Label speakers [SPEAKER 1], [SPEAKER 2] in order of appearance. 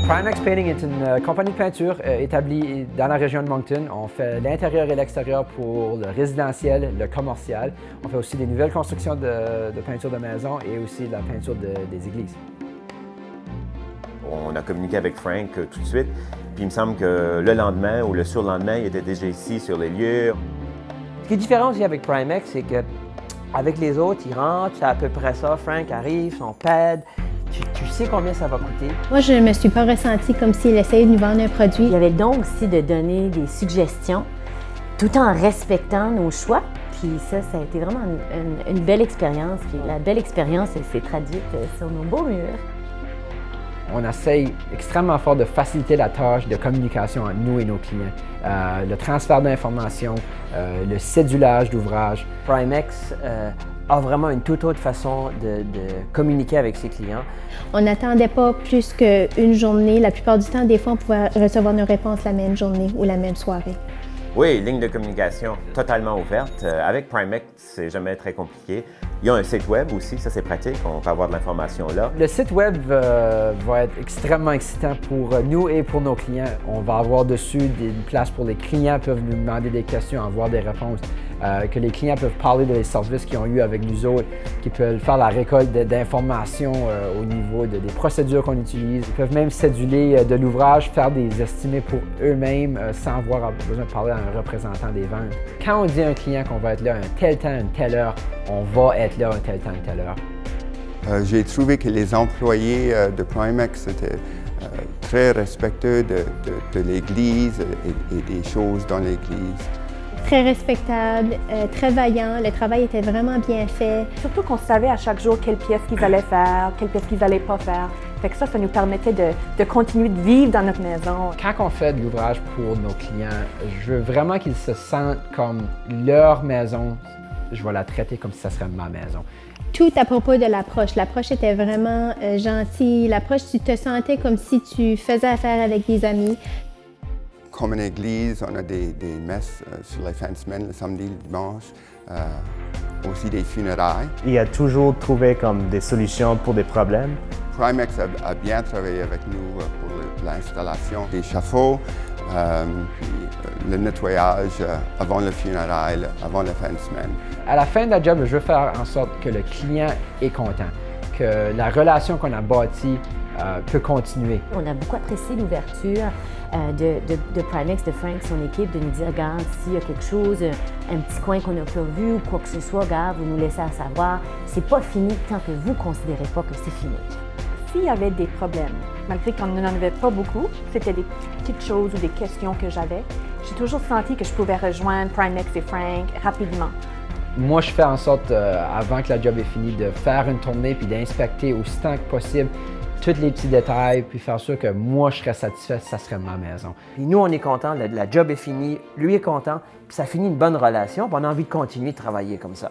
[SPEAKER 1] Primex Painting est une compagnie de peinture établie dans la région de Moncton. On fait l'intérieur et l'extérieur pour le résidentiel, le commercial. On fait aussi des nouvelles constructions de peinture de maison et aussi de la peinture des églises.
[SPEAKER 2] On a communiqué avec Frank tout de suite, puis il me semble que le lendemain ou le surlendemain, il était déjà ici sur les lieux.
[SPEAKER 3] Ce qui est différent aussi avec Primex, c'est qu'avec les autres, ils rentrent, c'est à peu près ça. Frank arrive, son pad. Tu sais combien ça va coûter.
[SPEAKER 4] Moi, je ne me suis pas ressentie comme s'il essayait de nous vendre un produit.
[SPEAKER 5] Il y avait le don aussi de donner des suggestions tout en respectant nos choix. Puis ça a été vraiment une belle expérience. Puis la belle expérience, elle s'est traduite sur nos beaux murs.
[SPEAKER 1] On essaye extrêmement fort de faciliter la tâche de communication entre nous et nos clients. Le transfert d'informations, le cédulage d'ouvrages.
[SPEAKER 3] Primex a vraiment une toute autre façon de communiquer avec ses clients.
[SPEAKER 4] On n'attendait pas plus qu'une journée. La plupart du temps, des fois, on pouvait recevoir nos réponses la même journée ou la même soirée.
[SPEAKER 2] Oui, ligne de communication totalement ouverte. Avec Primex, c'est jamais très compliqué. Il y a un site web aussi, ça c'est pratique, on peut avoir de l'information là.
[SPEAKER 1] Le site web va être extrêmement excitant pour nous et pour nos clients. On va avoir dessus une place pour les clients peuvent nous demander des questions, avoir des réponses, que les clients peuvent parler des services qu'ils ont eu avec nous autres, qu'ils peuvent faire la récolte d'informations au niveau des procédures qu'on utilise. Ils peuvent même céduler de l'ouvrage, faire des estimés pour eux-mêmes sans avoir besoin de parler à un représentant des ventes. Quand on dit à un client qu'on va être là à un tel temps, une telle heure, on va être là à un tel temps, une telle heure.
[SPEAKER 6] J'ai trouvé que les employés de Primex étaient très respectueux de l'Église et des choses dans l'Église.
[SPEAKER 4] Très respectable, très vaillant. Le travail était vraiment bien fait.
[SPEAKER 7] Surtout qu'on savait à chaque jour quelle pièce qu'ils allaient faire, quelle pièce qu'ils n'allaient pas faire. Fait que ça nous permettait de continuer de vivre dans notre maison.
[SPEAKER 1] Quand on fait de l'ouvrage pour nos clients, je veux vraiment qu'ils se sentent comme leur maison. Je vais la traiter comme si ça serait ma maison.
[SPEAKER 4] Tout à propos de l'approche. L'approche était vraiment gentille. L'approche, tu te sentais comme si tu faisais affaire avec des amis.
[SPEAKER 6] Comme une église, on a des messes sur les fins de semaine, le samedi, le dimanche, aussi des funérailles.
[SPEAKER 8] Il a toujours trouvé comme des solutions pour des problèmes.
[SPEAKER 6] Primex a bien travaillé avec nous pour l'installation des échafauds, puis le nettoyage avant le funérail, avant la fin de semaine.
[SPEAKER 1] À la fin de la job, je veux faire en sorte que le client est content, que la relation qu'on a bâtie peut continuer.
[SPEAKER 5] On a beaucoup apprécié l'ouverture de Primex, de Frank, son équipe, de nous dire, regarde, s'il y a quelque chose, un petit coin qu'on n'a pas vu ou quoi que ce soit, regarde, vous nous laissez à savoir. C'est pas fini tant que vous ne considérez pas que c'est fini.
[SPEAKER 7] S'il y avait des problèmes, malgré qu'on n'en avait pas beaucoup, c'était des petites choses ou des questions que j'avais, j'ai toujours senti que je pouvais rejoindre Primex et Frank rapidement.
[SPEAKER 1] Moi, je fais en sorte, avant que la job est finie, de faire une tournée puis d'inspecter aussi tant que possible tous les petits détails, puis faire sûr que moi, je serais satisfait, ça serait ma maison.
[SPEAKER 3] Puis nous, on est contents, la job est finie, lui est content, puis ça finit une bonne relation, puis on a envie de continuer de travailler comme ça.